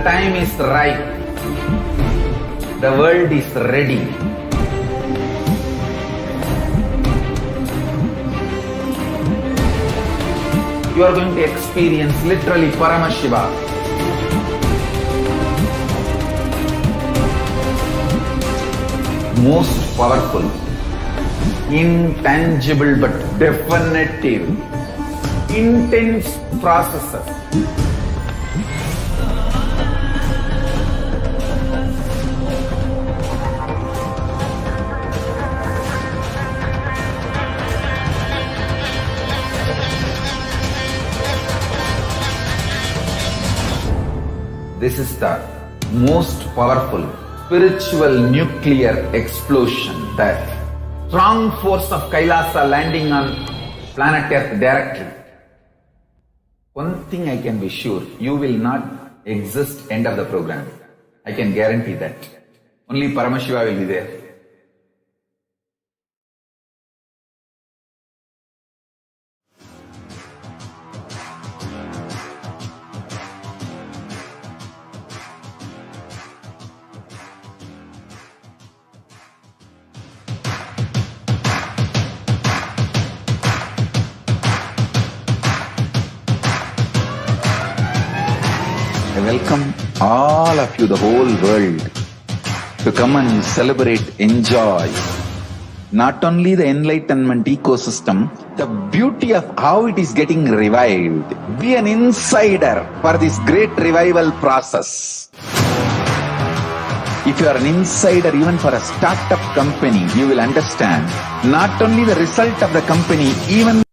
time is ripe. The world is ready. You are going to experience literally Paramashiva. Most powerful, intangible but definitive, intense processes. This is the most powerful spiritual nuclear explosion, the strong force of Kailasa landing on planet Earth directly. One thing I can be sure, you will not exist end of the program. I can guarantee that. Only Paramashiva will be there. I welcome all of you, the whole world, to come and celebrate, enjoy not only the enlightenment ecosystem, the beauty of how it is getting revived. Be an insider for this great revival process. If you are an insider even for a startup company, you will understand not only the result of the company, even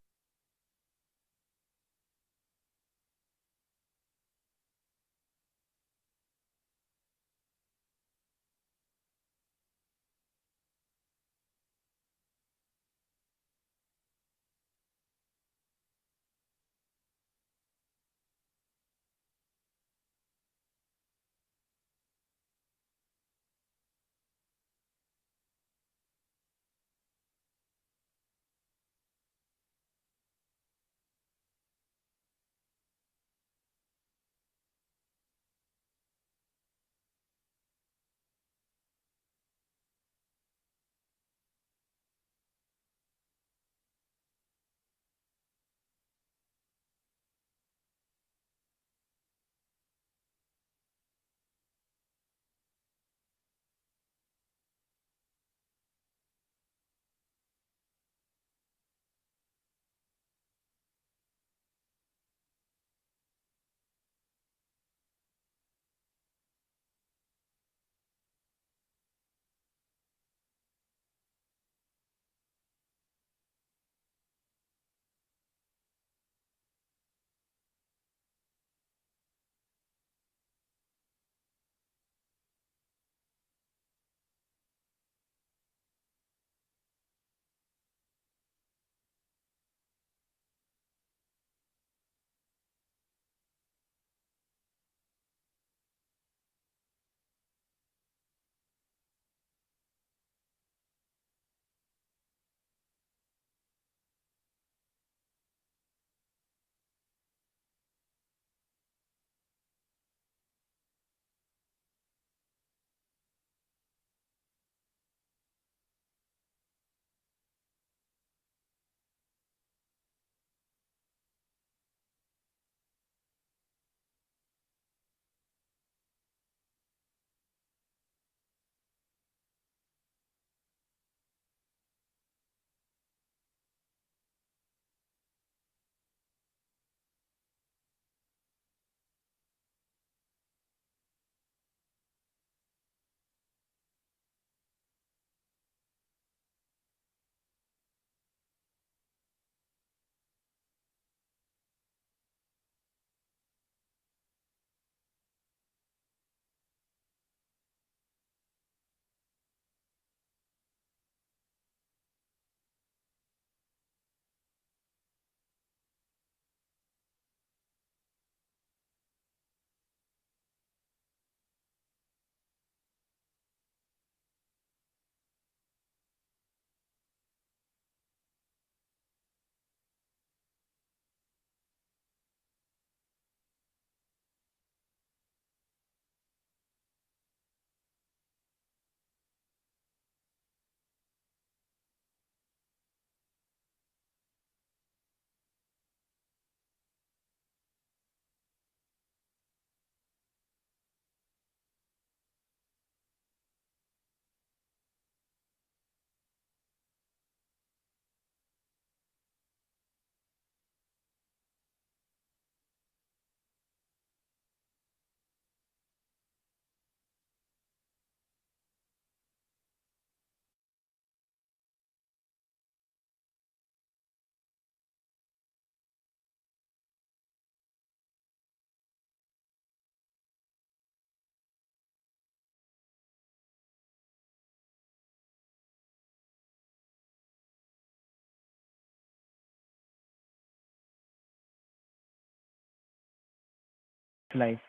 life,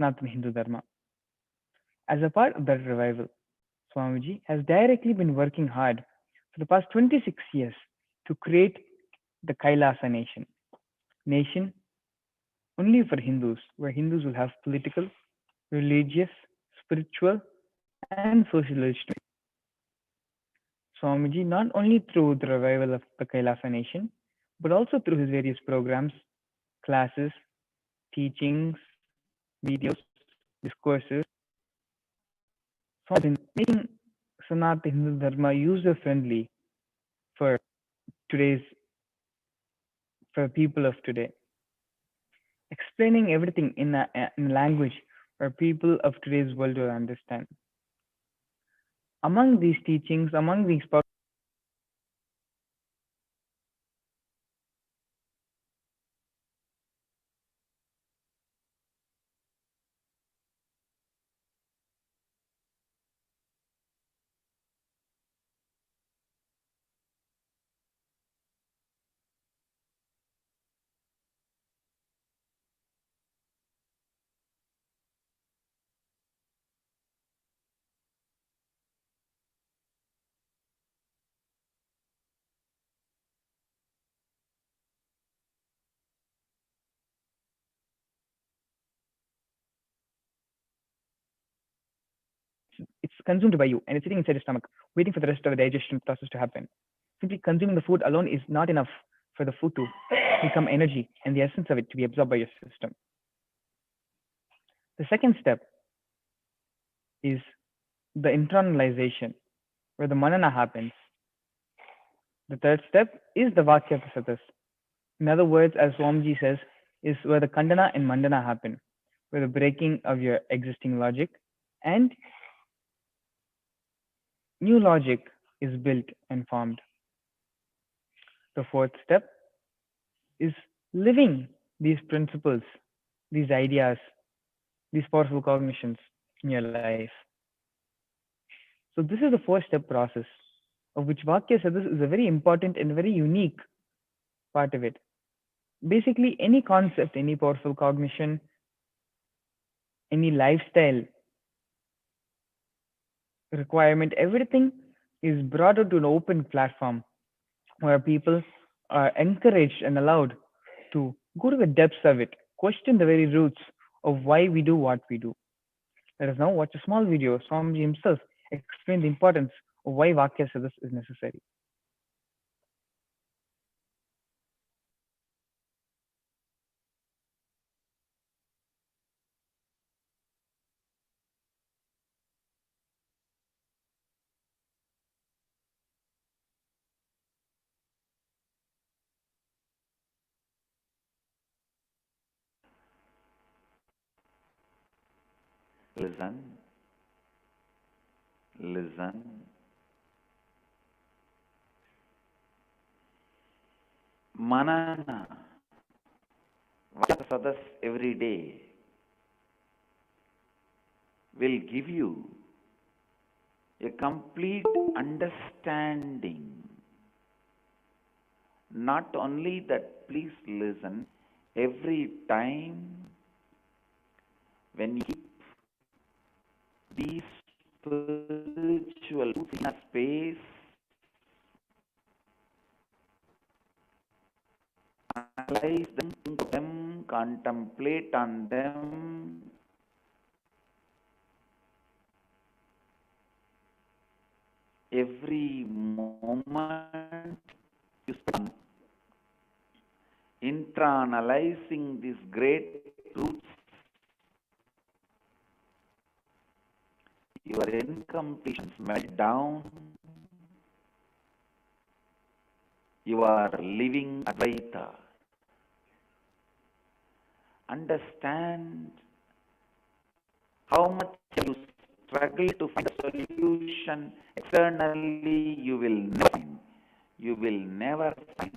Sanatana Hindu Dharma. As a part of that revival, Swamiji has directly been working hard for the past 26 years to create the Kailasa nation only for Hindus, where Hindus will have political, religious, spiritual, and social legitimacy. Swamiji, not only through the revival of the Kailasa nation, but also through his various programs, classes, teachings, videos, discourses, Swamiji has been making Sanatana Hindu Dharma user friendly for today's for people of today, explaining everything in a language where people of today's world will understand. Among these teachings, among these it's consumed by you and it's sitting inside your stomach, waiting for the rest of the digestion process to happen. Simply consuming the food alone is not enough for the food to become energy and the essence of it to be absorbed by your system. The second step is the internalization, where the manana happens. The third step is the vakya prasadas. In other words, as Swamiji says, is where the kandana and mandana happen, where the breaking of your existing logic and new logic is built and formed. The fourth step is living these principles, these ideas, these powerful cognitions in your life. So this is the four-step process, of which Vakya Sadhas is a very important and very unique part of it. Basically, any concept, any powerful cognition, any lifestyle requirement, everything is brought into an open platform where people are encouraged and allowed to go to the depths of it, question the very roots of why we do what we do. Let us now watch a small video. Swamiji himself explained the importance of why Vakya Sadhas is necessary. Listen, listen. Manana, Vasadas every day will give you a complete understanding. Not only that, please listen, every time when you keep these spiritual in a space, analyze them, think of them, contemplate on them, every moment you spend internalizing these great truths, your incompletions melt down, you are living Advaita. Understand how much you struggle to find a solution externally, you will never find. You will never find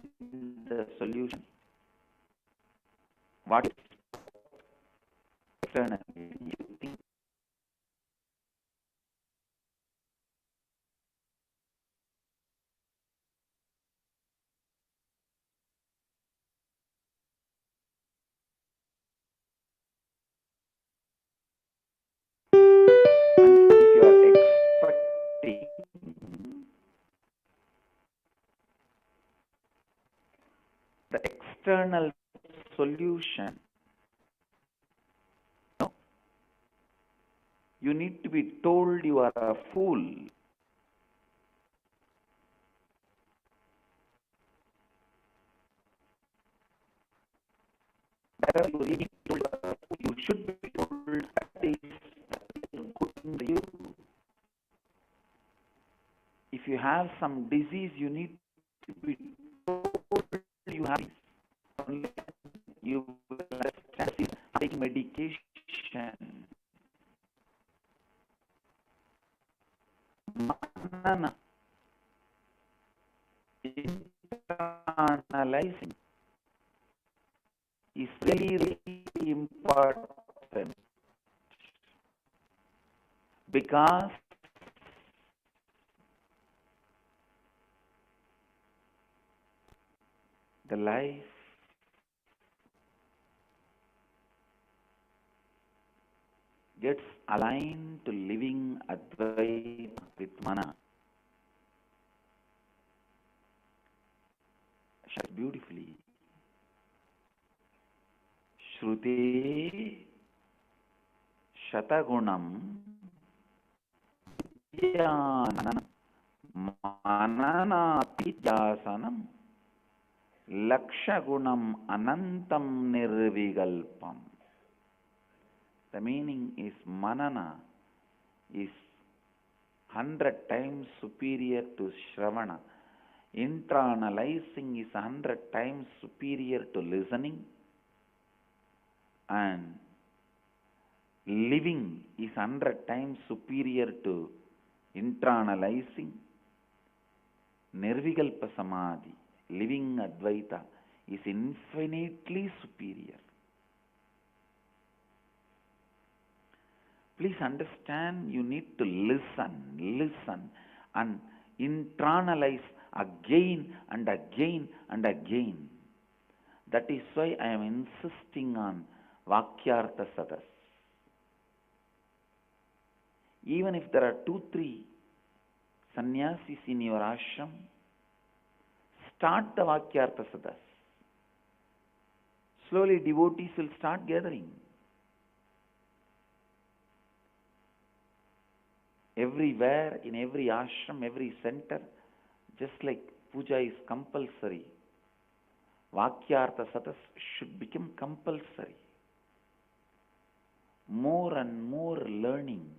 the solution. What is externally? You think external solution. No, you need to be told you are a fool. Wherever you really told you are a fool, you should be told that is good in you. If you have some disease, you need to be told you have this. Only you will understand this. Taking medication. Manana. Internalizing is really, really important, because the life gets aligned to living Advaita with Mana. Shares beautifully. Shruti Shatagunam Dhyanam Mananati Jasanam Lakshagunam Anantam Nirvigalpam. The meaning is Manana is 100 times superior to Shravana. Internalizing is 100 times superior to listening, and living is 100 times superior to internalizing. Nirvigalpa Samadhi, living Advaita, is infinitely superior. Please understand, you need to listen and internalize again and again and again. That is why I am insisting on Vakyartha Sadas. Even if there are 2-3 sannyasis in your ashram, start the Vakyartha Sadas. Slowly devotees will start gathering. Everywhere, in every ashram, every center, just like puja is compulsory, Vakyartha Sadas should become compulsory. More and more learning,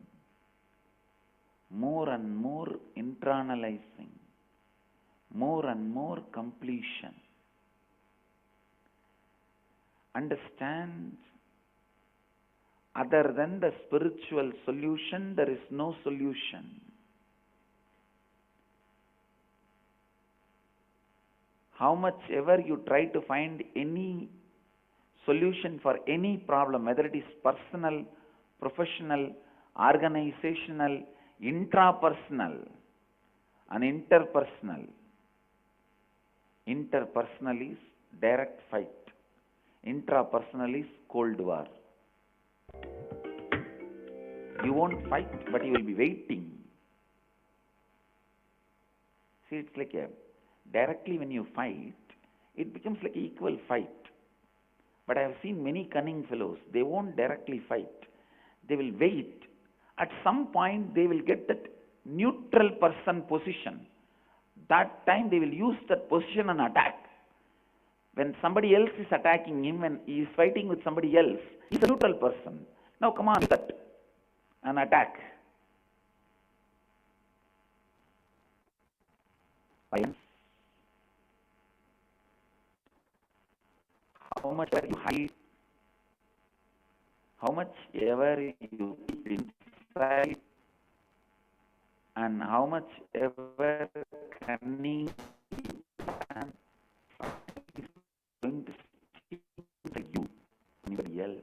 more and more internalizing, more and more completion. Understand, other than the spiritual solution, there is no solution. How much ever you try to find any solution for any problem, whether it is personal, professional, organizational, intrapersonal, and interpersonal. Interpersonal is direct fight. Intrapersonal is cold war. You won't fight, but you will be waiting. See, it's like directly when you fight, it becomes like an equal fight. But I have seen many cunning fellows, they won't directly fight. They will wait. At some point, they will get that neutral person position. That time, they will use that position and attack. When somebody else is attacking him, when he is fighting with somebody else, he's a neutral person. Now come on, that and attack. Violence. How much ever you hide, how much ever you keep inside, and how much ever cunning and is going to stick to you, anybody else.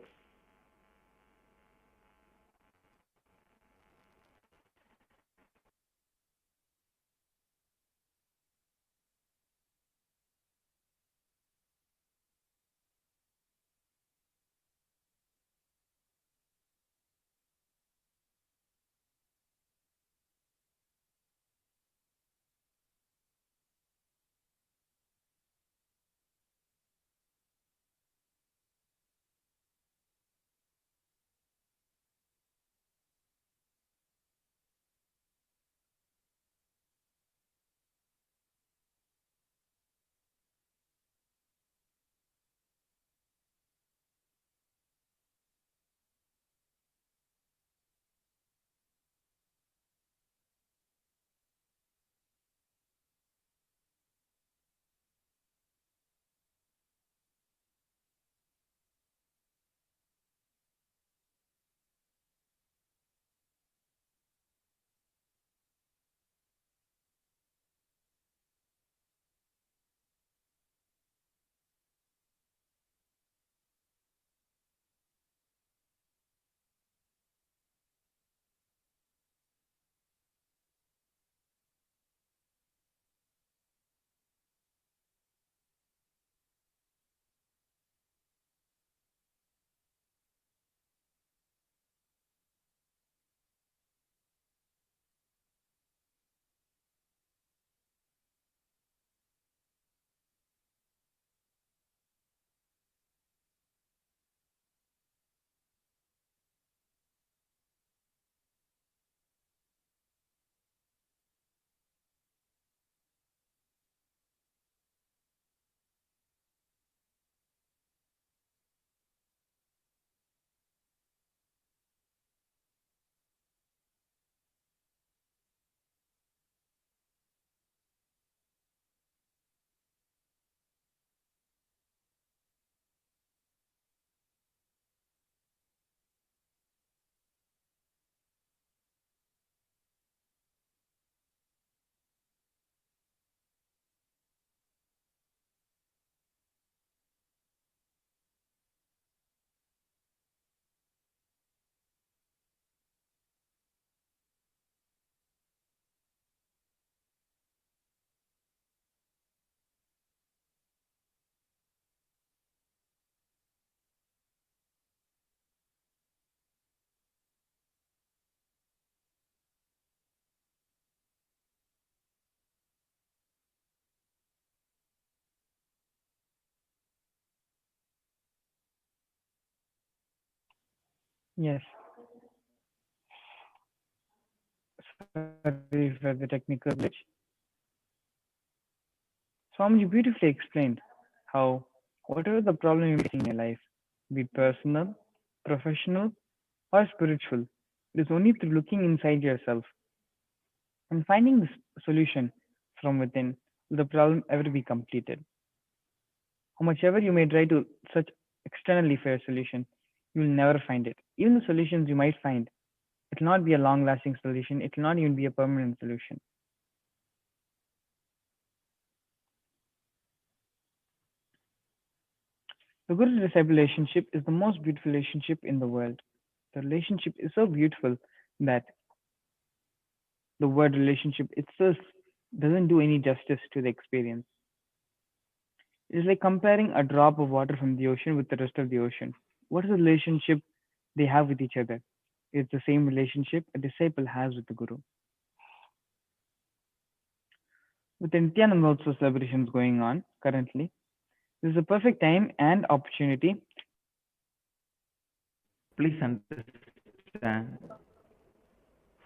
Yes. Sorry for the technical glitch. Swamiji beautifully explained how whatever the problem you're facing in your life, be it personal, professional, or spiritual, it is only through looking inside yourself and finding the solution from within will the problem ever be completed. How much ever you may try to search externally for a solution, you will never find it. Even the solutions you might find, it will not be a long lasting solution, it will not even be a permanent solution. The Guru disciple relationship is the most beautiful relationship in the world. The relationship is so beautiful that the word relationship itself doesn't do any justice to the experience. It is like comparing a drop of water from the ocean with the rest of the ocean. What is the relationship they have with each other? It's the same relationship a disciple has with the Guru. With the Nithyananda Utsav celebrations going on currently, this is a perfect time and opportunity. Please understand,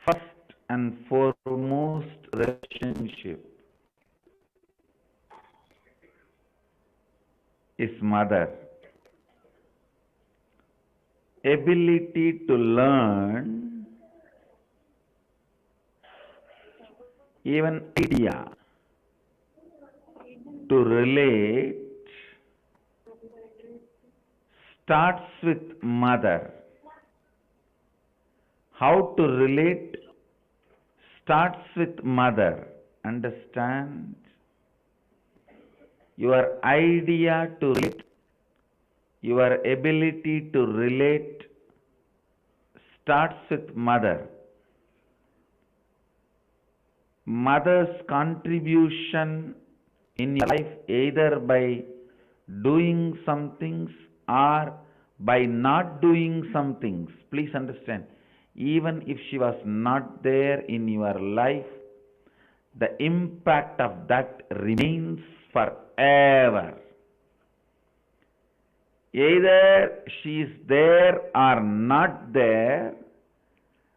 first and foremost relationship is mother. Ability to learn, even idea to relate starts with mother. How to relate starts with mother. Understand? Your idea to relate, your ability to relate starts with mother. Mother's contribution in your life, either by doing some things or by not doing some things. Please understand, even if she was not there in your life, the impact of that remains forever. Either she is there or not there,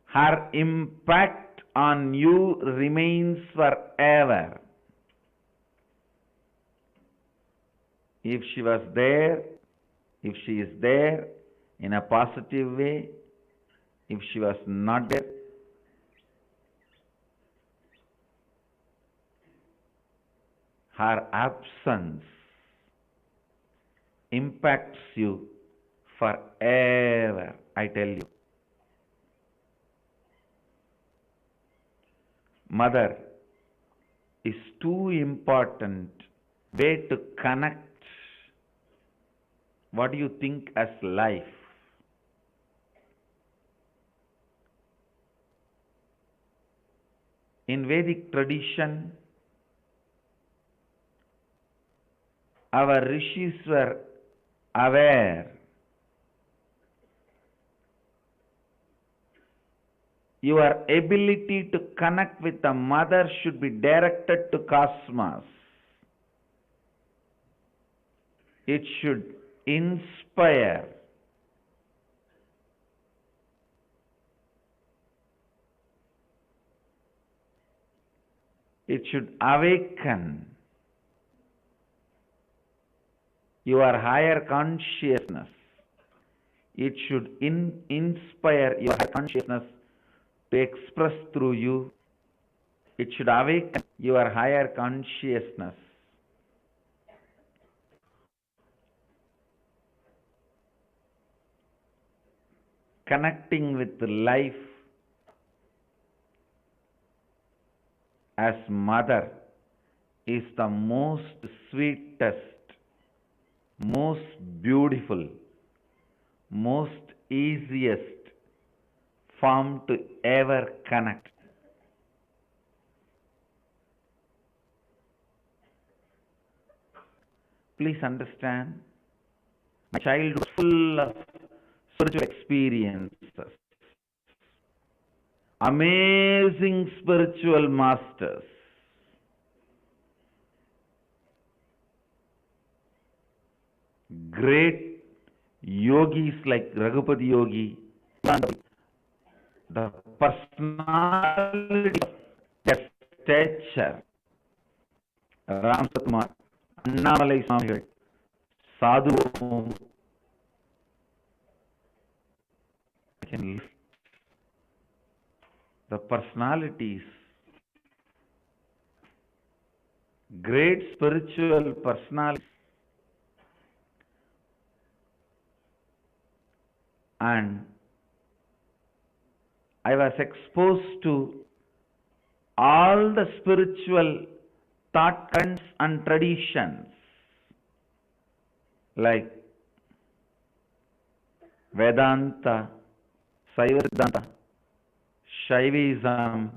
her impact on you remains forever. If she was there, if she is there in a positive way, if she was not there, her absence impacts you forever, I tell you. Mother is too important way to connect what you think as life. In Vedic tradition, our rishis were aware. Your ability to connect with the mother should be directed to cosmos. It should inspire. It should awaken your higher consciousness. It should inspire your higher consciousness to express through you. It should awaken your higher consciousness. Connecting with life as mother is the most sweetest, most beautiful, most easiest form to ever connect. Please understand, my childhood was full of spiritual experiences, amazing spiritual masters, great yogis like Raghupati Yogi, the personality of their stature, Ram Satkumar, Annamalai Swamigal, Sadhu, the personalities, great spiritual personalities, and I was exposed to all the spiritual thought currents and traditions like Vedanta, Saiva Siddhanta, Shaivism,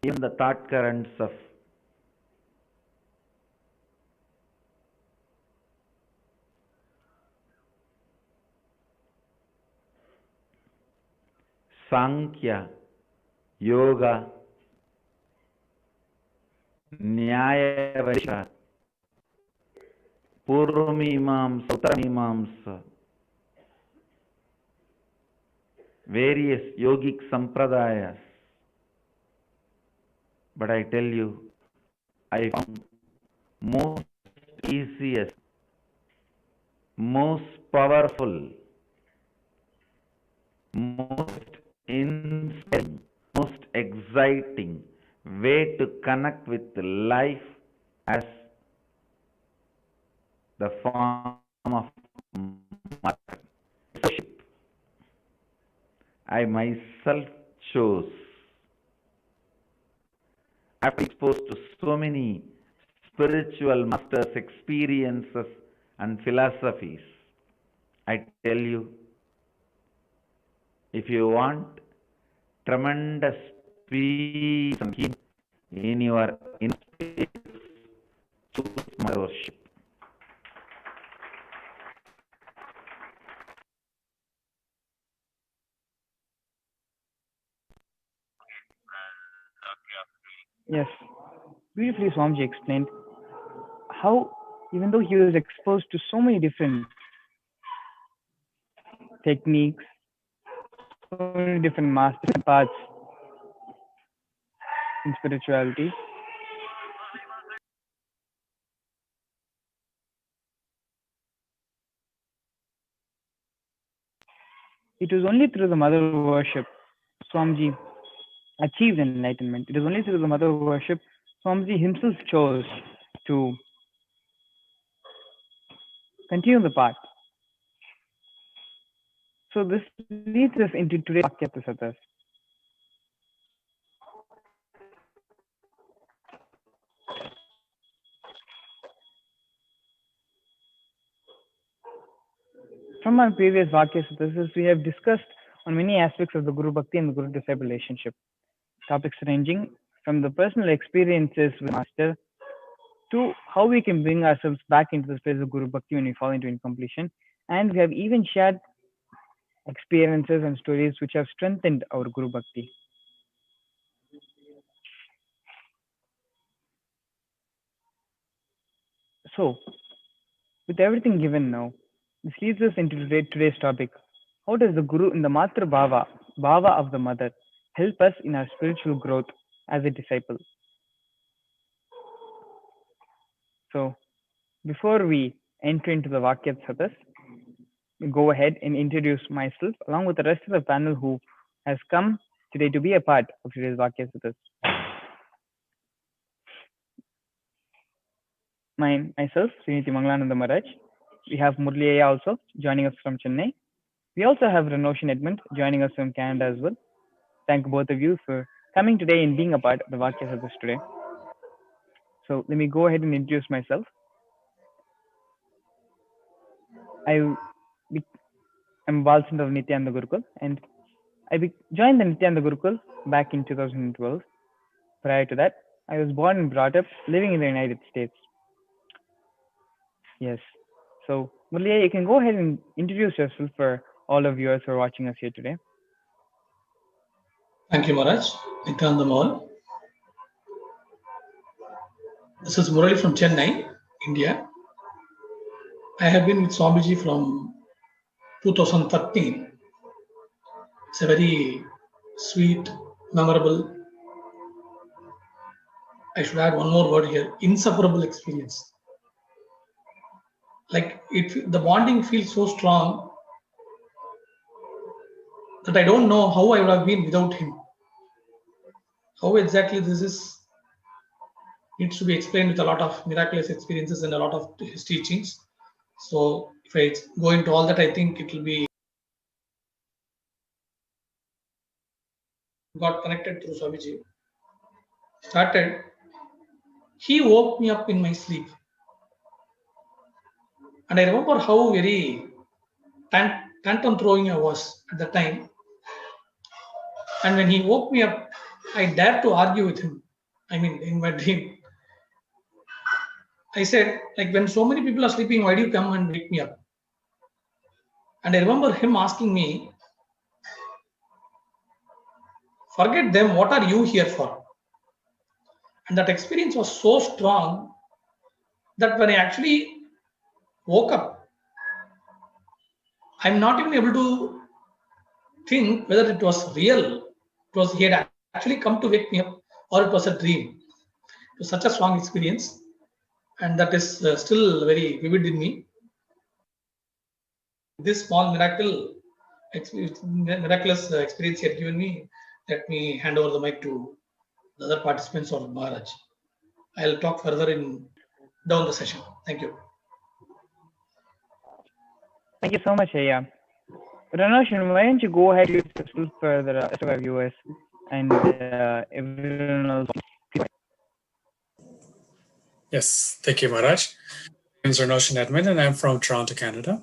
even the thought currents of Sankhya, Yoga, Nyaya Vaishya, Purvamimamsa, Uttaramimamsa, various yogic sampradayas. But I tell you, I found most easiest, most powerful, most inspiring, most exciting way to connect with life as the form of mother. I myself chose, after exposed to so many spiritual masters' experiences and philosophies. I tell you, if you want tremendous peace and healing in your inner space, choose mother worship. Yes, beautifully Swamiji explained how, even though he was exposed to so many different techniques, so many different master paths in spirituality, it was only through the mother worship Swamiji achieved enlightenment. It is only through the mother worship Swamiji himself chose to continue the path. So this leads us into today's Vakyasatas. From our previous Vakyasatas, we have discussed on many aspects of the Guru Bhakti and the Guru disciple relationship. Topics ranging from the personal experiences with Master to how we can bring ourselves back into the space of Guru Bhakti when we fall into incompletion. And we have even shared experiences and stories which have strengthened our Guru Bhakti. So, with everything given now, this leads us into today's topic. How does the Guru in the Matra Bhava of the Mother, help us in our spiritual growth as a disciple? So, before we enter into the Vakyasatas, go ahead and introduce myself along with the rest of the panel who has come today to be a part of today's Vakyasatas. Myself, Sriniti Manglananda Maharaj. We have Murliya also joining us from Chennai. We also have Renoshan Edmund joining us from Canada as well. Thank both of you for coming today and being a part of the Vakyasatas today. So let me go ahead and introduce myself. I'm Balsand of Nithyananda Gurukul, and I joined the Nithyananda Gurukul back in 2012. Prior to that, I was born and brought up living in the United States. Yes. So, Murliya, you can go ahead and introduce yourself for all of viewers who are watching us here today. Thank you, Maharaj. Nithyananda all. This is Murali from Chennai, India. I have been with Swamiji from 2013. It's a very sweet, memorable, I should add one more word here, insufferable experience. Like the bonding feels so strong that I don't know how I would have been without him. How exactly this is needs to be explained with a lot of miraculous experiences and a lot of his teachings. So if I go into all that, I think it will be got connected through Swamiji. Started, he woke me up in my sleep. And I remember how very tantrum throwing I was at the time. And when he woke me up, I dared to argue with him. I mean, in my dream. I said, like, when so many people are sleeping, why do you come and wake me up? And I remember him asking me, forget them, what are you here for? And that experience was so strong that when I actually woke up, I'm not even able to think whether it was real. It was he had actually come to wake me up, or it was a dream. It was such a strong experience, and that is still very vivid in me. This small miraculous experience he had given me, let me hand over the mic to the other participants or Maharaj. I'll talk further down the session. Thank you. Thank you so much, Aya. Ranashan, why don't you go ahead with the for the rest of our viewers and everyone else? Yes, thank you, Maharaj. My name is Ranashan Edmund, and I'm from Toronto, Canada.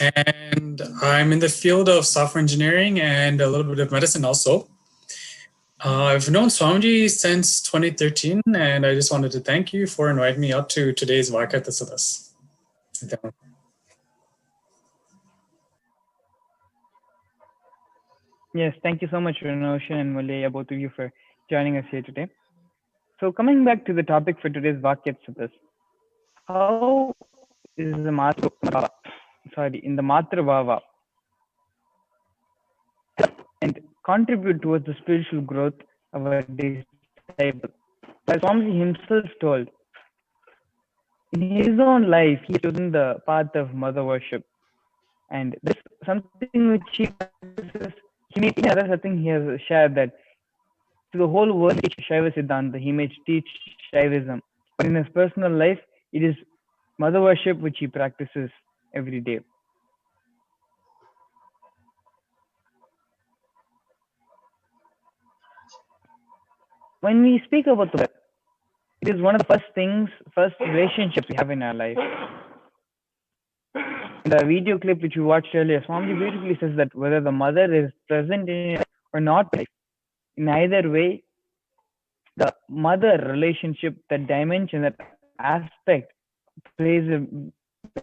And I'm in the field of software engineering and a little bit of medicine also. I've known Swamiji since 2013, and I just wanted to thank you for inviting me out to today's Vakatasadas. Yes, thank you so much, Ranashan and Malaya, both of you, for joining us here today. So coming back to the topic for today's Vakatsadas, how is the Matra Bhava, in the Matra Bhava and contribute towards the spiritual growth of a disciple? As Swamiji himself told, in his own life, he has chosen the path of mother worship. And this is something which he practices. He made another thing he has shared that to the whole world he teach Shaiva Siddhanta, he may teach Shaivism. But in his personal life, it is mother worship which he practices every day. When we speak about the it is one of the first relationships we have in our life. In the video clip which we watched earlier, Swamiji beautifully says that whether the mother is present in it or not, in either way, the mother relationship, that dimension, that aspect plays a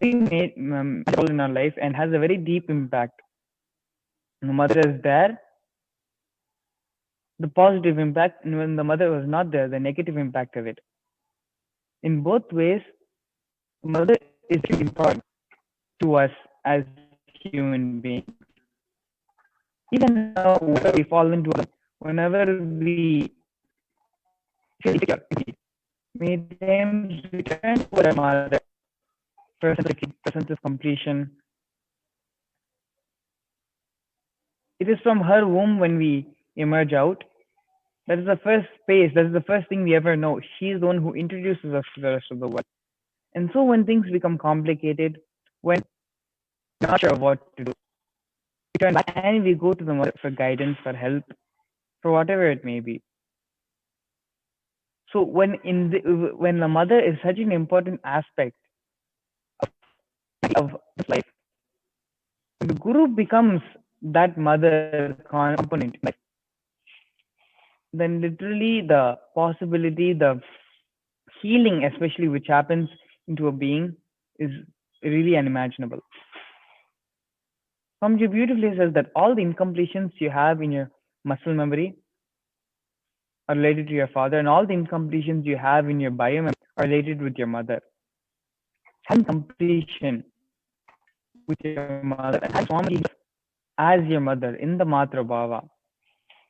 very role in our life and has a very deep impact. When the mother is there, the positive impact, and when the mother was not there, the negative impact of it. In both ways, mother is important to us as human beings. Even now, whenever we fall into it, whenever we feel insecure, may times return to our mother for a sense of completion. It is from her womb when we emerge out. That is the first space, that is the first thing we ever know. She is the one who introduces us to the rest of the world. And so when things become complicated, when we're not sure what to do, we turn back and we go to the mother for guidance, for help, for whatever it may be. So when the mother is such an important aspect of life, the guru becomes that mother component, then literally the possibility, the healing especially which happens into a being is really unimaginable. Swamiji beautifully says that all the incompletions you have in your muscle memory, are related to your father, and all the incompletions you have in your biome are related with your mother. Having completion with your mother and having Swami as your mother in the Matra Bhava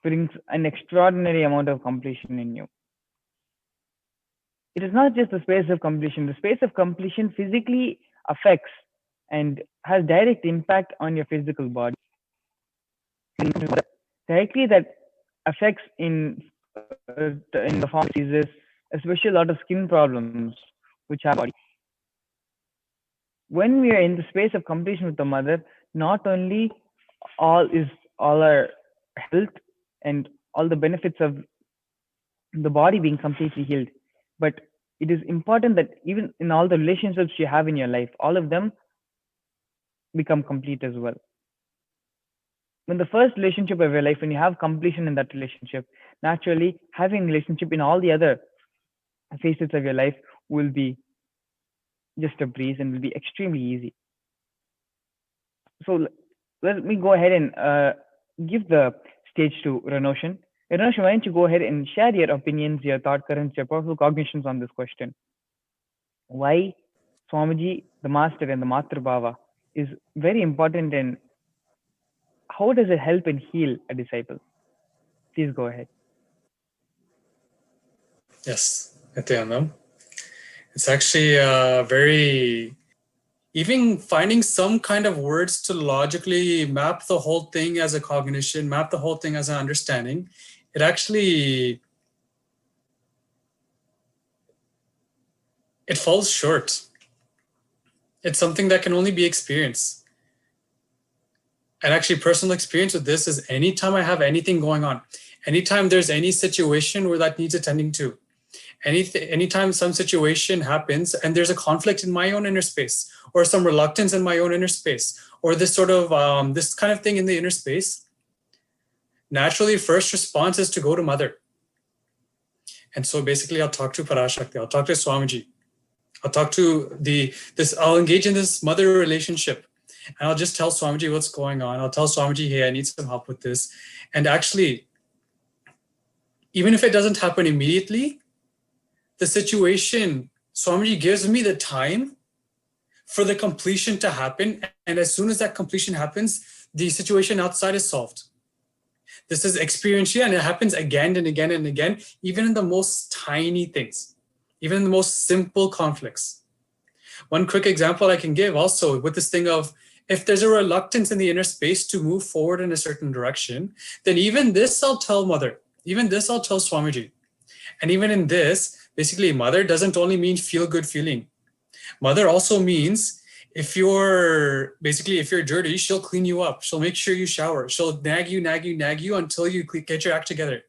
brings an extraordinary amount of completion in you. It is not just the space of completion. The space of completion physically affects and has direct impact on your physical body. Directly that affects in the form of diseases, especially a lot of skin problems which have body. When we are in the space of completion with the mother, not only all our health and all the benefits of the body being completely healed, but it is important that even in all the relationships you have in your life, all of them become complete as well. When the first relationship of your life, when you have completion in that relationship, naturally having a relationship in all the other facets of your life will be just a breeze and will be extremely easy. So let me go ahead and give the stage to Ranoshan. Ranoshan, why don't you go ahead and share your opinions, your thought currents, your powerful cognitions on this question? Why Swamiji, the master, and the Matra Bhava is very important, and how does it help and heal a disciple? Please go ahead. Yes, Nithyanandam. It's actually even finding some kind of words to logically map the whole thing as a cognition, map the whole thing as an understanding. It actually, it falls short. It's something that can only be experienced. And actually personal experience with this is anytime I have anything going on, anytime there's any situation where that needs attending to, anytime some situation happens and there's a conflict in my own inner space, or some reluctance in my own inner space, or this sort of this kind of thing in the inner space, naturally first response is to go to mother. And so basically I'll talk to Parashakti, I'll talk to Swamiji, I'll talk to I'll engage in this mother relationship, and I'll just tell Swamiji what's going on. I'll tell Swamiji, hey, I need some help with this. And actually, even if it doesn't happen immediately, the situation, Swamiji gives me the time for the completion to happen. And as soon as that completion happens, the situation outside is solved. This is experiential, and it happens again and again and again, even in the most tiny things, even in the most simple conflicts. One quick example I can give also with this thing of, if there's a reluctance in the inner space to move forward in a certain direction, then even this I'll tell mother, even this I'll tell Swamiji. And even in this, basically, mother doesn't only mean feel good feeling. Mother also means if you're dirty, she'll clean you up. She'll make sure you shower. She'll nag you until you get your act together.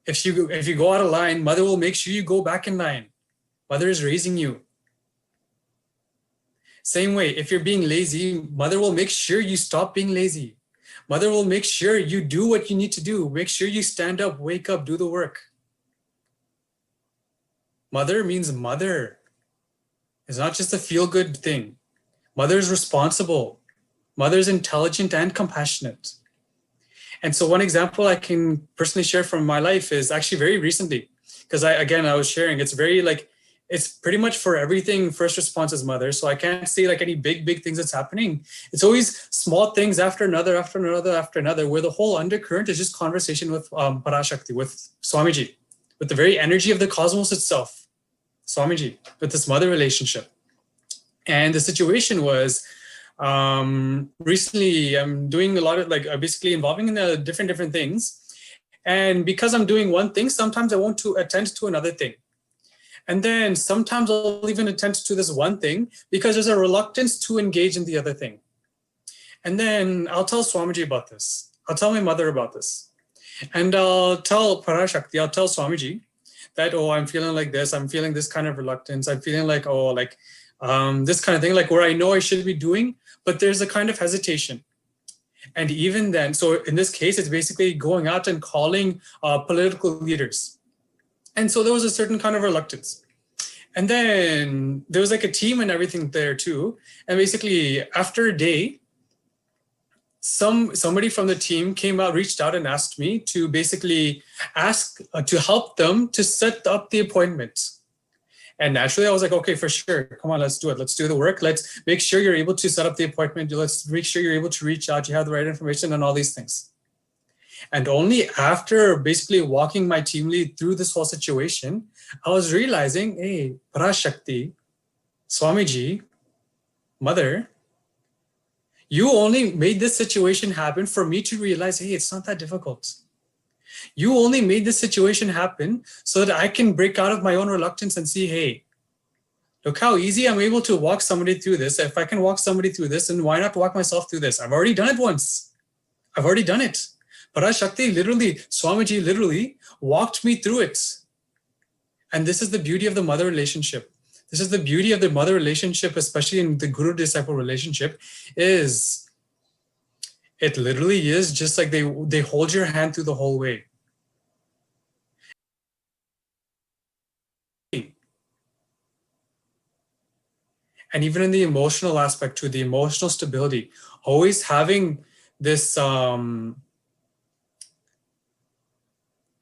If you go out of line, mother will make sure you go back in line. Mother is raising you. Same way, if you're being lazy, mother will make sure you stop being lazy. Mother will make sure you do what you need to do. Make sure you stand up, wake up, do the work. Mother means mother. It's not just a feel-good thing. Mother is responsible. Mother is intelligent and compassionate. And so one example I can personally share from my life is actually very recently, because I was sharing, it's pretty much for everything, first response is mother. So I can't say like any big things that's happening. It's always small things after another, where the whole undercurrent is just conversation with Parashakti, with Swamiji, with the very energy of the cosmos itself, Swamiji, with this mother relationship. And the situation was, recently I'm doing a lot of basically involving in different things. And because I'm doing one thing, sometimes I want to attend to another thing. And then sometimes I'll even attend to this one thing because there's a reluctance to engage in the other thing. And then I'll tell Swamiji about this. I'll tell my mother about this. And I'll tell Parashakti, I'll tell Swamiji that, I'm feeling like this. I'm feeling this kind of reluctance. I'm feeling like, this kind of thing, like where I know I should be doing, but there's a kind of hesitation. And even then, so in this case, it's basically going out and calling political leaders. And so there was a certain kind of reluctance. And then there was like a team and everything there too. And basically after a day, somebody from the team reached out and asked me to basically ask to help them to set up the appointment. And naturally I was like, okay, for sure, come on, let's do it. Let's do the work. Let's make sure you're able to set up the appointment. Let's make sure you're able to reach out, you have the right information and all these things. And only after basically walking my team lead through this whole situation, I was realizing, hey, Parashakti, Swamiji, Mother, you only made this situation happen for me to realize, hey, it's not that difficult. You only made this situation happen so that I can break out of my own reluctance and see, hey, look how easy I'm able to walk somebody through this. If I can walk somebody through this, then why not walk myself through this? I've already done it once. I've already done it. Parashakti literally, Swamiji literally walked me through it. And this is the beauty of the mother relationship. This is the beauty of the mother relationship, especially in the guru-disciple relationship, is it literally is just like they hold your hand through the whole way. And even in the emotional aspect too, the emotional stability, always having this,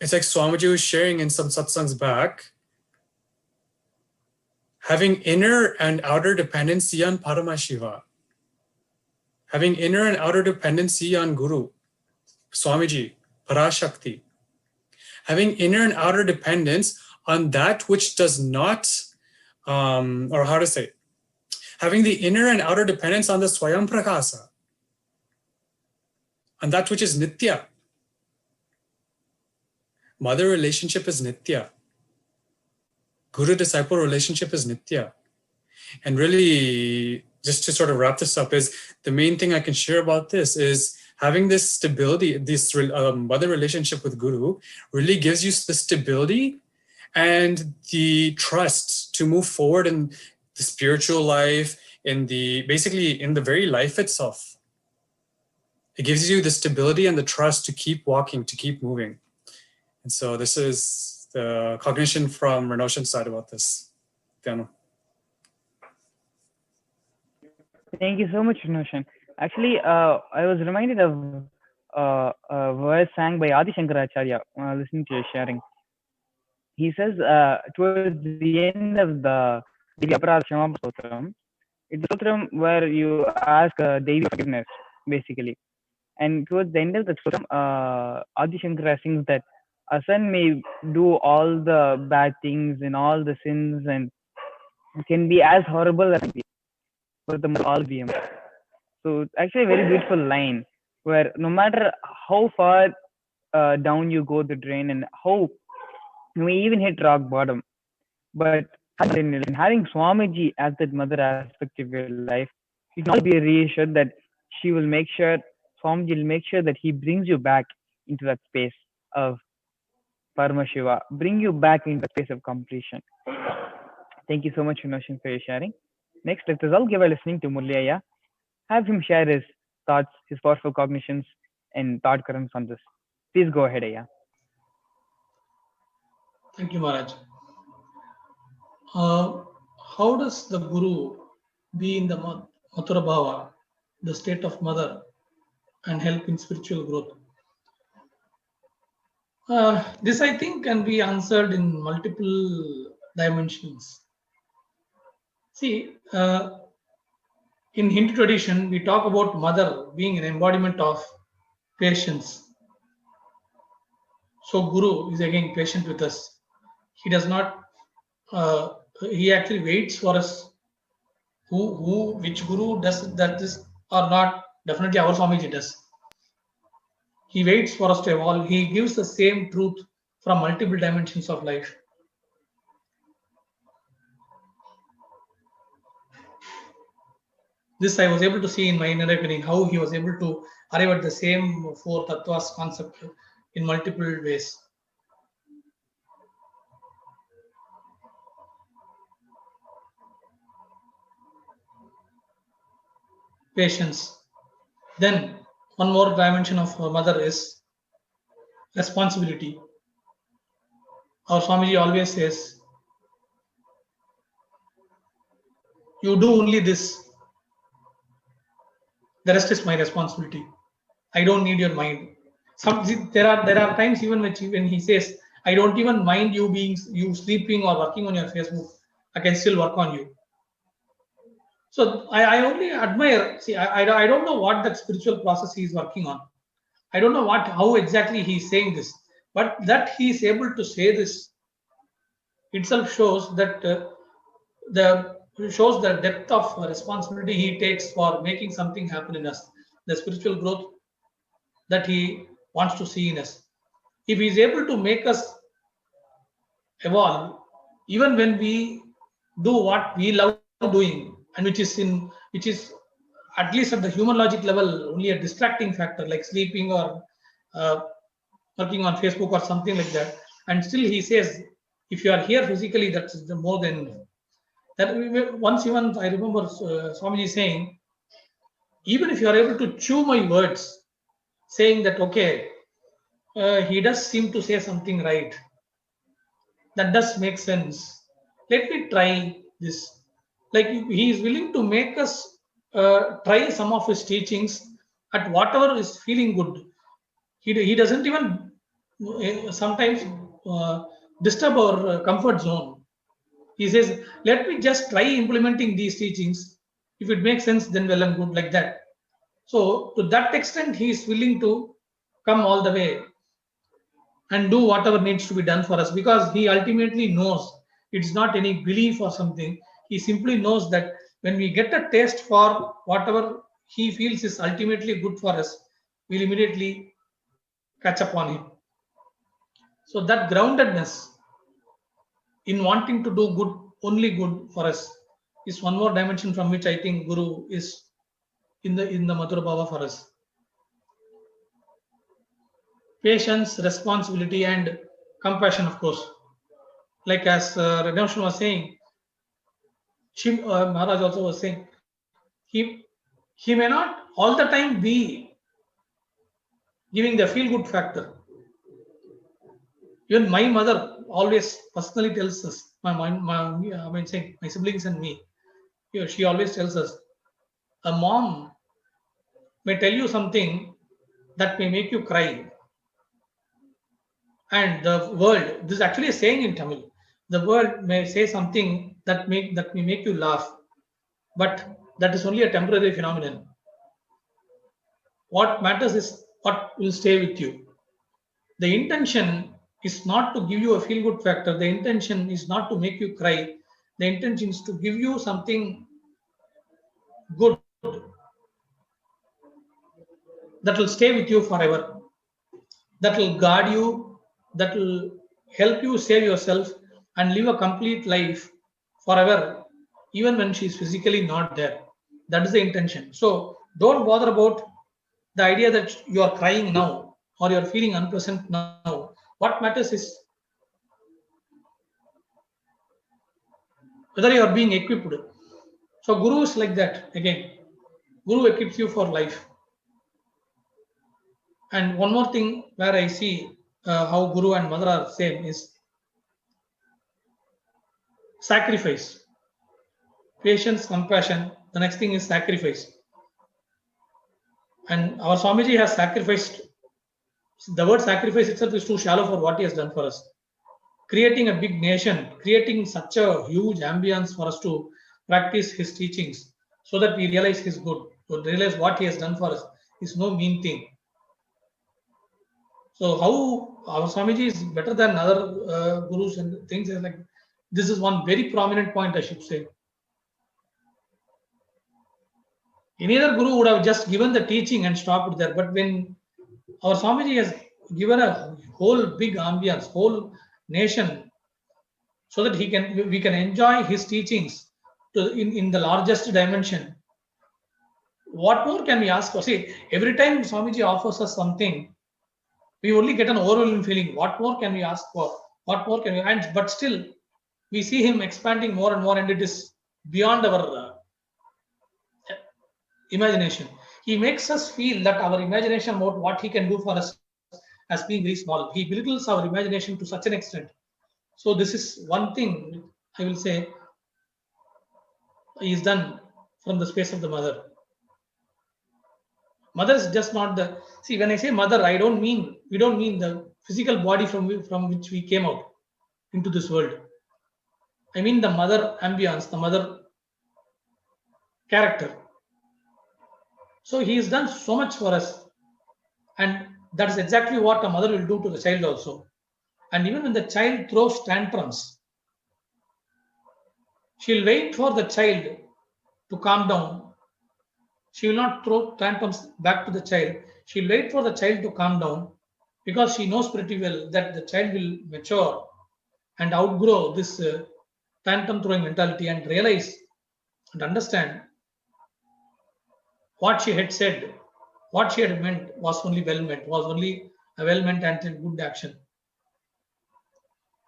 it's like Swamiji was sharing in some satsangs back, having inner and outer dependency on Paramashiva, having inner and outer dependency on Guru, Swamiji, Parashakti, having inner and outer dependence on that which does not, or how to say, having the inner and outer dependence on the Swayam Prakasa, on that which is Nitya. Mother relationship is Nitya. Guru-disciple relationship is Nitya. And really, just to sort of wrap this up, is the main thing I can share about this is having this stability, this mother relationship with Guru really gives you the stability and the trust to move forward in the spiritual life, basically in the very life itself. It gives you the stability and the trust to keep walking, to keep moving. And so this is the cognition from Renoshan's side about this. Dhyanu. Thank you so much, Renoshan. Actually, I was reminded of a verse sang by Adi Shankaracharya listening to your sharing. He says towards the end of the Devi Aparadha Kshama Stotram, it's a stotram where you ask Devi forgiveness, basically. And towards the end of the stotram, Adi Shankara sings that a son may do all the bad things and all the sins and can be as horrible as be, but the mother all be. So it's actually a very beautiful line where no matter how far down you go the drain and how you may even hit rock bottom, but having Swamiji as that mother aspect of your life, you can be reassured that she will make sure, Swamiji will make sure that he brings you back into that space of Paramashiva, bring you back into the space of completion. Thank you so much, Renoshan, for your sharing. Next, let us all give a listening to Murliaya. Have him share his thoughts, his powerful cognitions, and thought currents on this. Please go ahead, Aya. Thank you, Maharaj. How does the Guru be in the Mathura Bhava, the state of mother, and help in spiritual growth? This, I think, can be answered in multiple dimensions. See, in Hindu tradition, we talk about mother being an embodiment of patience. So Guru is again patient with us. He does not, he actually waits for us. Which Guru does that this or not? Definitely our Swamiji does. He waits for us to evolve. He gives the same truth from multiple dimensions of life. This I was able to see in my inner reckoning, how he was able to arrive at the same four tattvas concept in multiple ways. Patience. Then one more dimension of mother is responsibility. Our Swamiji always says, you do only this, the rest is my responsibility. I don't need your mind. There are times even when he says, I don't even mind you sleeping or working on your Facebook. I can still work on you. So I only admire. See, I don't know what that spiritual process he is working on. I don't know how exactly he is saying this, but that he is able to say this itself shows that the depth of responsibility he takes for making something happen in us, the spiritual growth that he wants to see in us. If he is able to make us evolve, even when we do what we love doing, and which is at least at the human logic level only a distracting factor, like sleeping or uh, working on Facebook or something like that, and still he says, if you are here physically, that's more than enough. That once even I remember Swamiji saying, even if you are able to chew my words, saying that okay, he does seem to say something right, that does make sense. Let me try this. Like he is willing to make us try some of his teachings at whatever is feeling good. He doesn't even sometimes disturb our comfort zone. He says, let me just try implementing these teachings. If it makes sense, then well and good, like that. So to that extent, he is willing to come all the way and do whatever needs to be done for us, because he ultimately knows it's not any belief or something. He simply knows that when we get a taste for whatever he feels is ultimately good for us, we'll immediately catch up on him. So that groundedness in wanting to do good, only good for us, is one more dimension from which I think Guru is in the Madhura Bhava for us. Patience, responsibility, and compassion, of course. Like as Redemption was saying, Maharaj also was saying, he may not all the time be giving the feel good factor. Even my mother always personally tells us, my siblings and me, she always tells us, a mom may tell you something that may make you cry, and the world, this is actually a saying in Tamil, the world may say something that may make you laugh, but that is only a temporary phenomenon. What matters is what will stay with you. The intention is not to give you a feel good factor. The intention is not to make you cry. The intention is to give you something good that will stay with you forever, that will guard you, that will help you save yourself and live a complete life forever, even when she is physically not there. That is the intention. So don't bother about the idea that you are crying now or you are feeling unpleasant now. What matters is whether you are being equipped. So Guru is like that. Again, Guru equips you for life. And one more thing where I see how Guru and Mother are same is sacrifice, patience, compassion. The next thing is sacrifice. And our Swamiji has sacrificed. The word sacrifice itself is too shallow for what he has done for us. Creating a big nation, creating such a huge ambience for us to practice his teachings, so that we realize his good, to realize what he has done for us is no mean thing. So how our Swamiji is better than other gurus and things like this is one very prominent point, I should say. Any other guru would have just given the teaching and stopped there, but when our Swamiji has given a whole big ambience, whole nation, so that we can enjoy his teachings in the largest dimension. What more can we ask for? See, every time Swamiji offers us something, we only get an overwhelming feeling. What more can we ask for? What more can we? But still, we see him expanding more and more, and it is beyond our imagination. He makes us feel that our imagination about what he can do for us as being very small. He belittles our imagination to such an extent. So this is one thing I will say is done from the space of the mother. Mother is just not the, see, when I say mother, we don't mean the physical body from which we came out into this world. I mean the mother ambience, the mother character. So he has done so much for us, and that is exactly what a mother will do to the child also. And even when the child throws tantrums, she'll wait for the child to calm down. She will not throw tantrums back to the child. She'll wait for the child to calm down, because she knows pretty well that the child will mature and outgrow this tantrum throwing mentality and realize and understand what she had said, what she had meant was only well meant, was only a well meant and good action.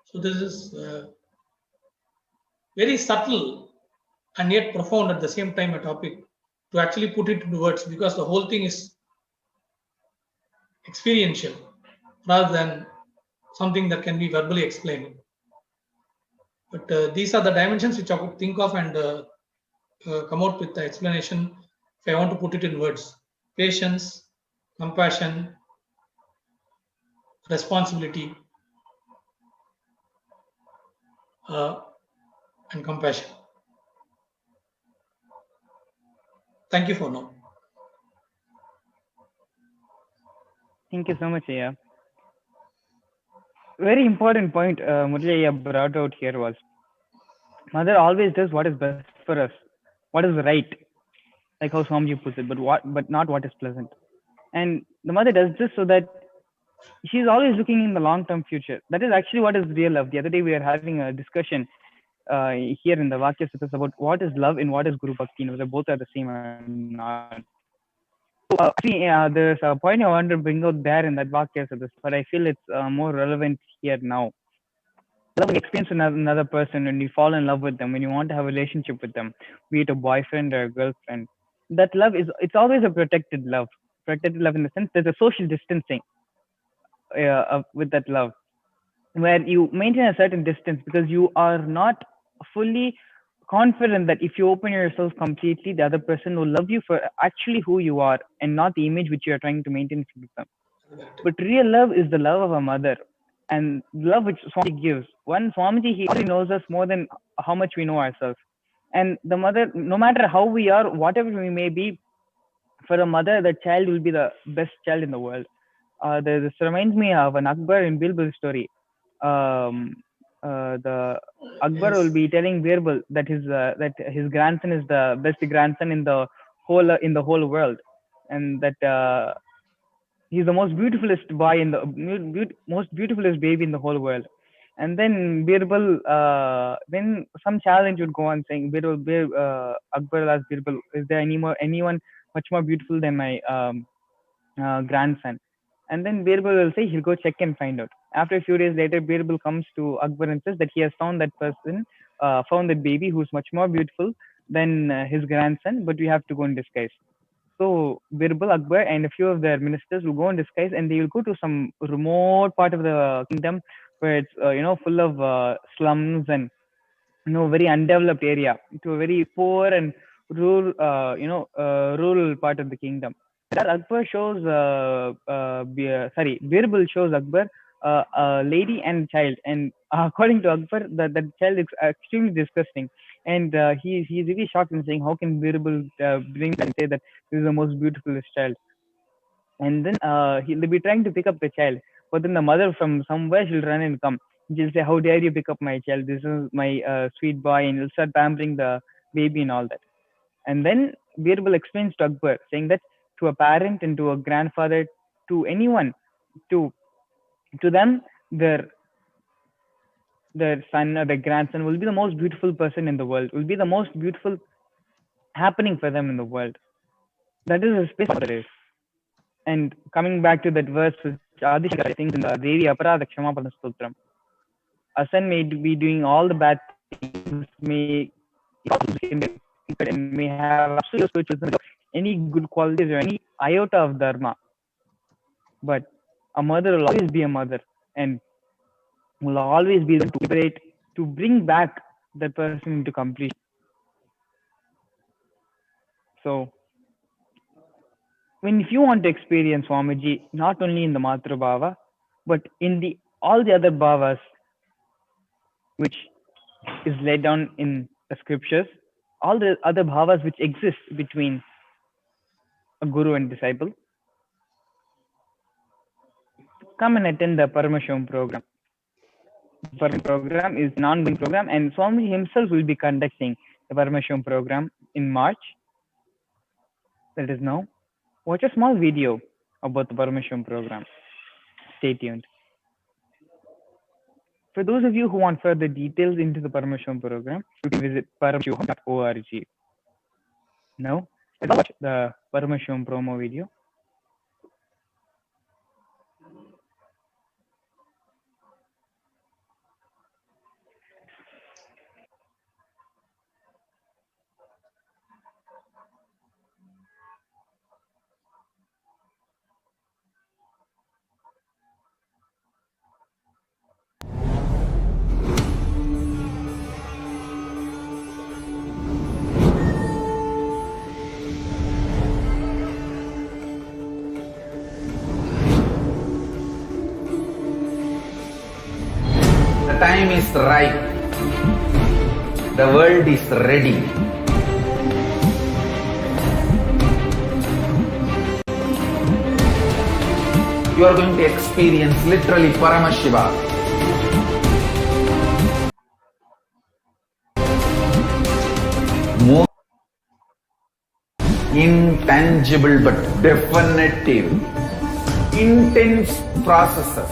So this is very subtle and yet profound at the same time a topic to actually put it into words, because the whole thing is experiential rather than something that can be verbally explained. But these are the dimensions which I could think of and come out with the explanation if I want to put it in words. Patience, compassion, responsibility, and compassion. Thank you for now. Thank you so much, Aya. Very important point Murali Aya brought out here was, mother always does what is best for us, what is right, like how Swamiji puts it, but not what is pleasant. And the mother does this so that she's always looking in the long-term future. That is actually what is real love. The other day we were having a discussion here in the Vakya Sutras about what is love and what is Guru Bhakti, whether both are the same or not. So, there's a point I want to bring out there in that Vakya Sutras, but I feel it's more relevant here now. Love, when you experience another person, when you fall in love with them, when you want to have a relationship with them, be it a boyfriend or a girlfriend, that love it's always a protected love. Protected love in the sense there's a social distancing with that love, where you maintain a certain distance because you are not fully confident that if you open yourself completely, the other person will love you for actually who you are and not the image which you are trying to maintain for them. But real love is the love of a mother, and love which Swamiji gives. One, Swamiji, he already knows us more than how much we know ourselves. And the mother, no matter how we are, whatever we may be, for a mother, the child will be the best child in the world. This reminds me of an Akbar in Bilbil's story. The Akbar will be telling Birbal that his grandson is the best grandson in the whole world, and that he's the most beautifulest boy in the most beautifulest baby in the whole world. And then Birbal, then some challenge would go on saying, Akbar asked Birbal, is there anyone much more beautiful than my grandson? And then Birbal will say he'll go check and find out. After a few days later, Birbal comes to Akbar and says that he has found that person, found that baby who's much more beautiful than his grandson, but we have to go in disguise. So Birbal, Akbar, and a few of their ministers will go in disguise, and they will go to some remote part of the kingdom where it's full of slums and very undeveloped area, to a very poor and rural rural part of the kingdom. That Akbar shows Birbal shows Akbar a lady and child, and according to Akbar, that child is extremely disgusting, and he's really shocked and saying, how can Birbal bring and say that this is the most beautiful child? And then he'll be trying to pick up the child, but then the mother from somewhere, she'll run and come. She'll say, how dare you pick up my child? This is my sweet boy, and he'll start pampering the baby and all that. And then Birbal explains to Akbar, saying that to a parent and to a grandfather, to anyone, to them, their son or their grandson will be the most beautiful person in the world, will be the most beautiful happening for them in the world. That is the space it is. And coming back to that verse which Adi Shankara sings in the Devi Aparadha Kshamapana Stotram, a son may be doing all the bad things, may have absolute spiritualism, any good qualities or any iota of dharma, but a mother will always be a mother and will always be able to liberate, to bring back that person into completion. So if you want to experience Swamiji, not only in the Matru Bhava, but in all the other bhavas which is laid down in the scriptures, all the other bhavas which exist between a guru and disciple, come and attend the Paramashivam program. The Paramashivam program is an ongoing program, and Swami himself will be conducting the Paramashivam program in March. That is now. Watch a small video about the Paramashivam program. Stay tuned. For those of you who want further details into the Paramashivam program, you can visit paramashivoham.org. Now, let's watch the Paramashivam promo video. The time is right. The world is ready. You are going to experience literally Paramashiva. More intangible but definitive, intense processes.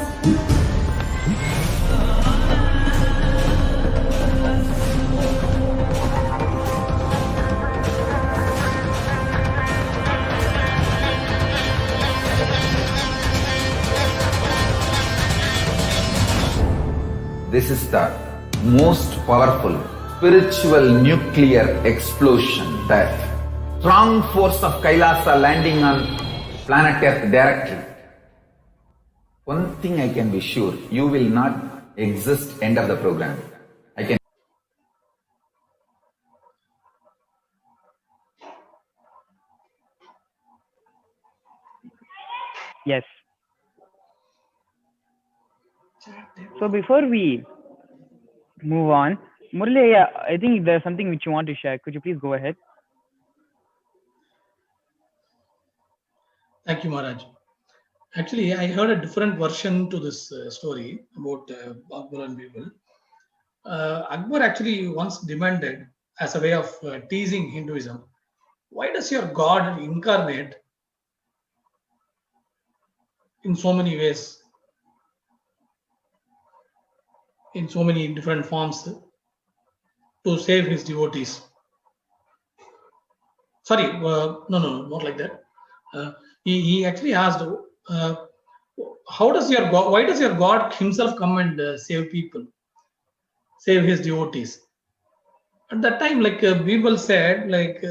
This is the most powerful spiritual nuclear explosion, the strong force of Kailasa landing on planet Earth directly. One thing I can be sure, you will not exist end of the program. I can. Yes. So before we move on, Murli, I think there's something which you want to share. Could you please go ahead? Thank you, Maharaj. Actually, I heard a different version to this story about Akbar and Birbal. Akbar actually once demanded, as a way of teasing Hinduism, why does your God incarnate in so many ways, in so many different forms, to save his devotees? Sorry, no, not like that. He actually asked, why does your God himself come and save people, save his devotees? At that time, like Birbal said, like,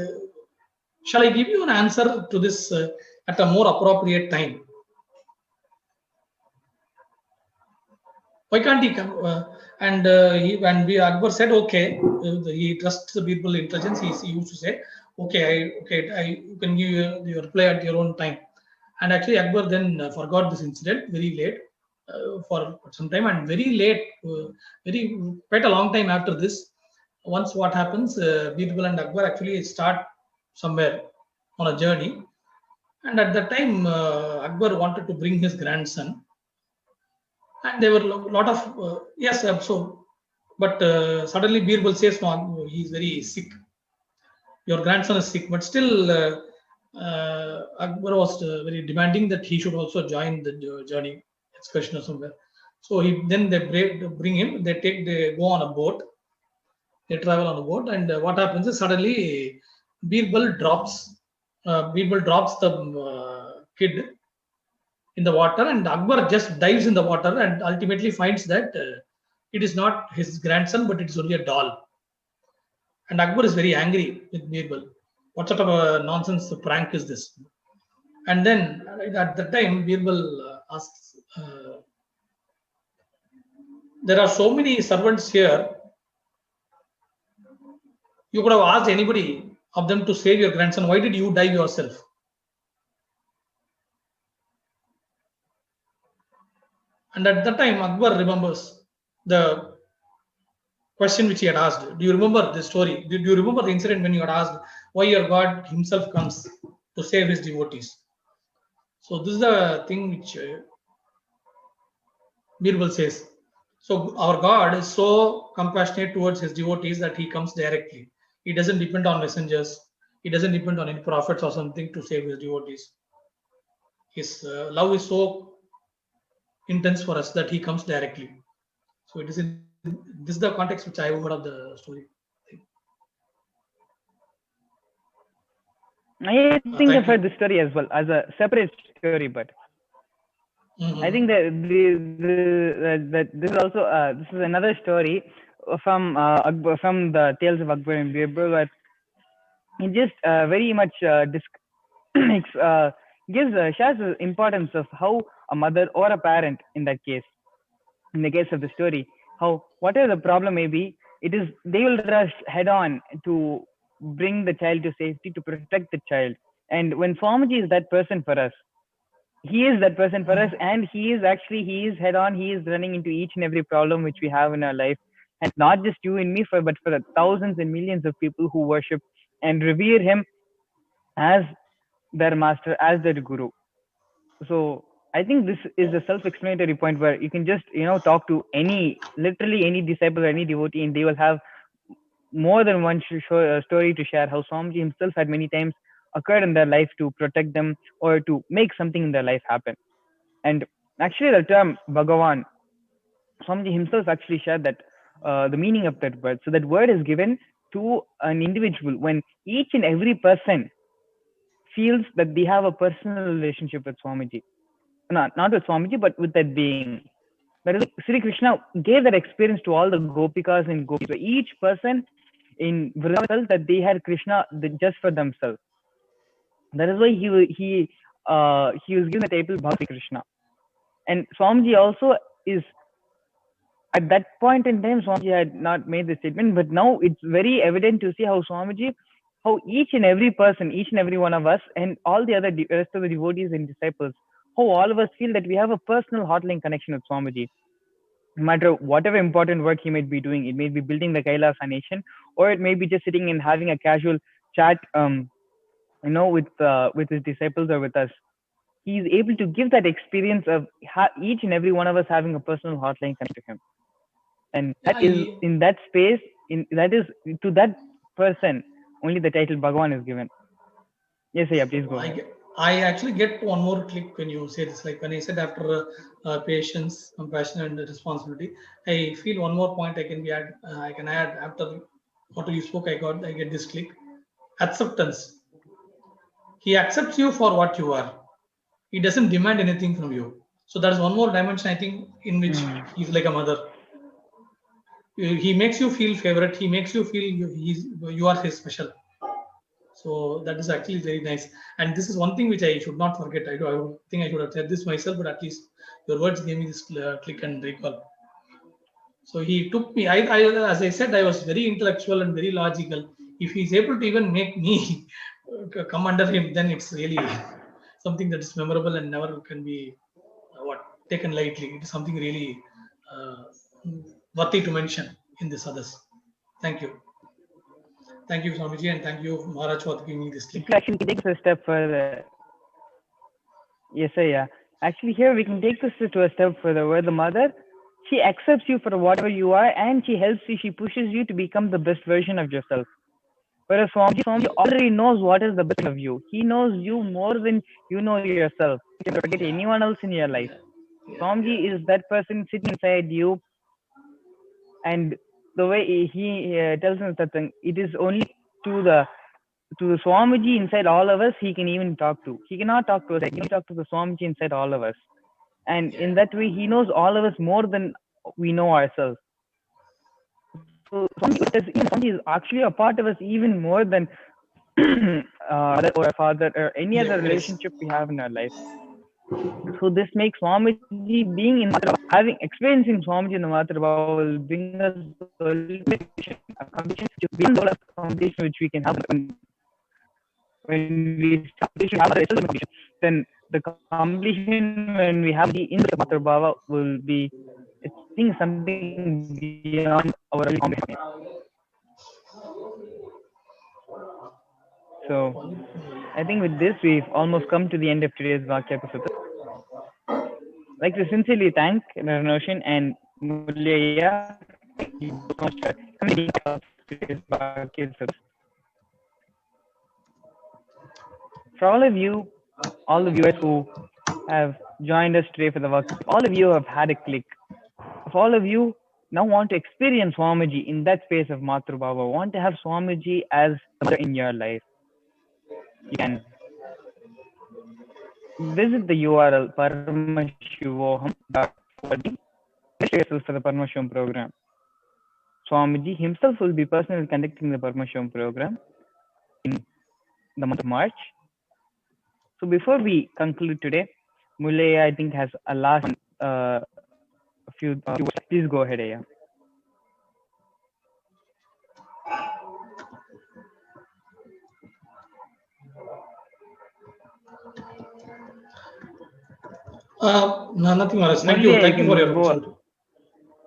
shall I give you an answer to this at a more appropriate time? Why can't he come? Akbar said, okay, he trusts the Birbal intelligence. He used to say, okay, you can give your reply at your own time. And actually, Akbar then forgot this incident very late, for some time, and very late, quite a long time after this. Once what happens, Birbal and Akbar actually start somewhere on a journey, and at that time, Akbar wanted to bring his grandson. And there were a lot of but suddenly Birbal says, no, he's very sick. Your grandson is sick, but still Akbar was very demanding that he should also join the journey excursion or somewhere. So they bring him. They go on a boat. They travel on a boat, and what happens is suddenly Birbal drops the kid in the water, and Akbar just dives in the water and ultimately finds that it is not his grandson, but it is only a doll. And Akbar is very angry with Birbal. What sort of a nonsense prank is this? And then at the time, Birbal asks, there are so many servants here. You could have asked anybody of them to save your grandson. Why did you dive yourself? And at that time, Akbar remembers the question which he had asked. Do you remember the story? Do you remember the incident when you had asked why your God himself comes to save his devotees? So this is the thing which Birbal says. So our God is so compassionate towards his devotees that he comes directly. He doesn't depend on messengers. He doesn't depend on any prophets or something to save his devotees. His love is so intense for us that he comes directly. So it is in this is the context which I heard of the story. I think I've Thank heard you. the story as well as a separate story, but Mhm. I think that this is also this is another story from Akbar, from the Tales of Akbar and Birbal, where it just very much gives shares the importance of how a mother or a parent, in that case, in the case of the story, how whatever the problem may be, it is they will rush head on to bring the child to safety, to protect the child. And when Swamiji is that person for us, he is that person for us, and he is head on, he is running into each and every problem which we have in our life, and not just you and me, but for the thousands and millions of people who worship and revere him as their master, as their guru. So I think this is a self-explanatory point where you can just talk to literally any disciple or any devotee, and they will have more than one story to share, how Swamiji himself had many times occurred in their life to protect them or to make something in their life happen. And actually the term Bhagavan, Swamiji himself actually shared that the meaning of that word. So that word is given to an individual when each and every person feels that they have a personal relationship with Swamiji. Not with Swamiji, but with that being. That is, Sri Krishna gave that experience to all the gopikas and gopis. So each person in Vrindavan felt that they had Krishna just for themselves. That is why he was given the title Bhakti Krishna. And Swamiji also is, at that point in time, Swamiji had not made the statement, but now it's very evident to see how Swamiji, how each and every person, each and every one of us, and all the other rest of the devotees and disciples, how all of us feel that we have a personal hotline connection with Swamiji. No matter whatever important work he might be doing, it may be building the Kailasa nation, or it may be just sitting and having a casual chat, with his disciples or with us. He is able to give that experience of each and every one of us having a personal hotline connect to him. And that is in that space, that is to that person only the title Bhagavan is given. Yes, yeah, please go ahead. I actually get one more click when you say this. Like when I said after patience, compassion, and responsibility, I feel one more point I can add after what you spoke. I get this click. Acceptance. He accepts you for what you are. He doesn't demand anything from you. So that is one more dimension, I think, in which he's like a mother. He makes you feel favorite. He makes you feel you are his special. So that is actually very nice. And this is one thing which I should not forget. I think I should have said this myself, but at least your words gave me this click and recall. So he took me. As I said, I was very intellectual and very logical. If he's able to even make me come under him, then it's really something that is memorable and never can be taken lightly. It is something really worthy to mention in this others. Thank you. Thank you, Swamiji, and thank you, Maharaj, for giving me this clip. Actually, we can take this a step further. Yes, sir, yeah. Actually, here we can take this to a step further, where the mother, she accepts you for whatever you are, and she helps you, she pushes you to become the best version of yourself. Whereas Swamiji already knows what is the best of you. He knows you more than you know yourself. You can forget anyone else in your life. Swamiji is that person sitting inside you, and the way he tells us that it is only to the Swamiji inside all of us he can even talk to. He cannot talk to us. He can talk to the Swamiji inside all of us. And in that way, he knows all of us more than we know ourselves. So Swamiji is actually a part of us even more than mother or a father or any other relationship we have in our life. So this makes Swamiji being in experiencing Swamiji in the Matrabha will bring us a competition which we can have when we have then the completion when we have the in the Matra Bhava will be, I think, something beyond our early comprehension. So I think with this we've almost come to the end of today's Vakya Prasuta. I'd like to sincerely thank Roshan and Mullaya for all of you, all the viewers who have joined us today for the work, all of you have had a click. If all of you now want to experience Swamiji in that space of Matrubhava, want to have Swamiji as a mother in your life, you can visit the URL Paramashivoham.org. Register for the Paramashivam program. Swamiji himself will be personally conducting the Paramashivam program in the month of March. So before we conclude today, Mulaya, I think, has a last few words. Please go ahead, Aya. Nothing, Maharaj. Thank you. Mulaya, Thank you for your go. opportunity.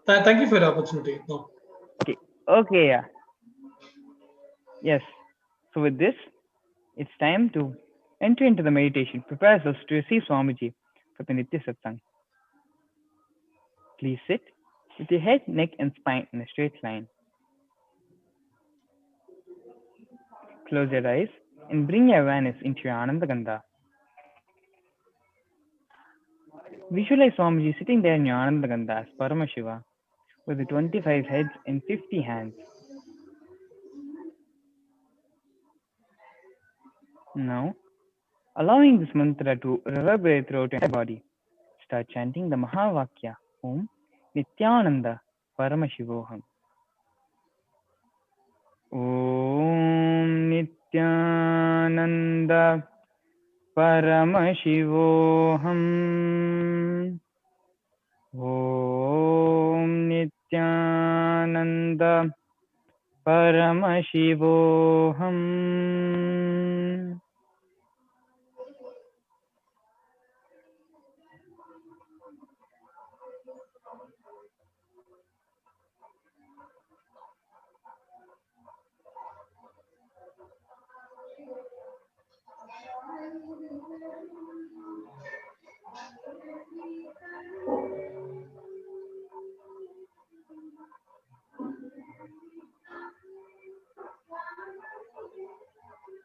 Thank you for your opportunity. No. Okay, yeah. Yes. So with this, it's time to enter into the meditation. Prepare ourselves to receive Swamiji for the Nitya Satsang. Please sit with your head, neck, and spine in a straight line. Close your eyes and bring your awareness into your Ananda Gandha. Visualize Swamiji sitting there in your Ananda Gandha as Paramashiva with the 25 heads and 50 hands. Now, allowing this mantra to reverberate throughout your body, start chanting the Mahavakya Om Nithyananda Paramashivoham. Om Nithyananda Paramashivoham. Om Nithyananda Paramashivoham.